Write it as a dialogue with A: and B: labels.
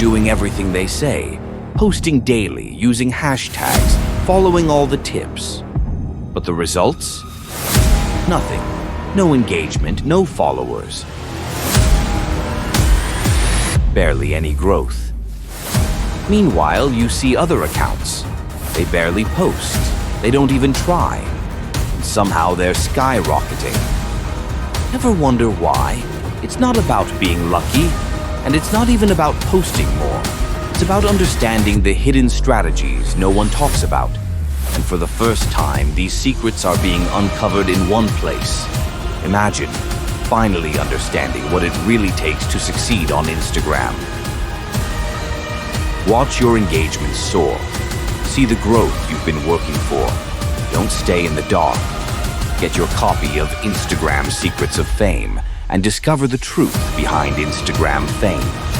A: doing everything they say, posting daily, using hashtags, following all the tips. But the results? Nothing. No engagement, no followers. Barely any growth. Meanwhile, you see other accounts. They barely post. They don't even try. And somehow they're skyrocketing. Ever wonder why? It's not about being lucky, and it's not even about posting more. It's about understanding the hidden strategies no one talks about. And for the first time, these secrets are being uncovered in one place. Imagine finally understanding what it really takes to succeed on Instagram. Watch your engagement soar. See the growth you've been working for. Don't stay in the dark. Get your copy of Instagram Secrets of Fame and discover the truth behind Instagram fame.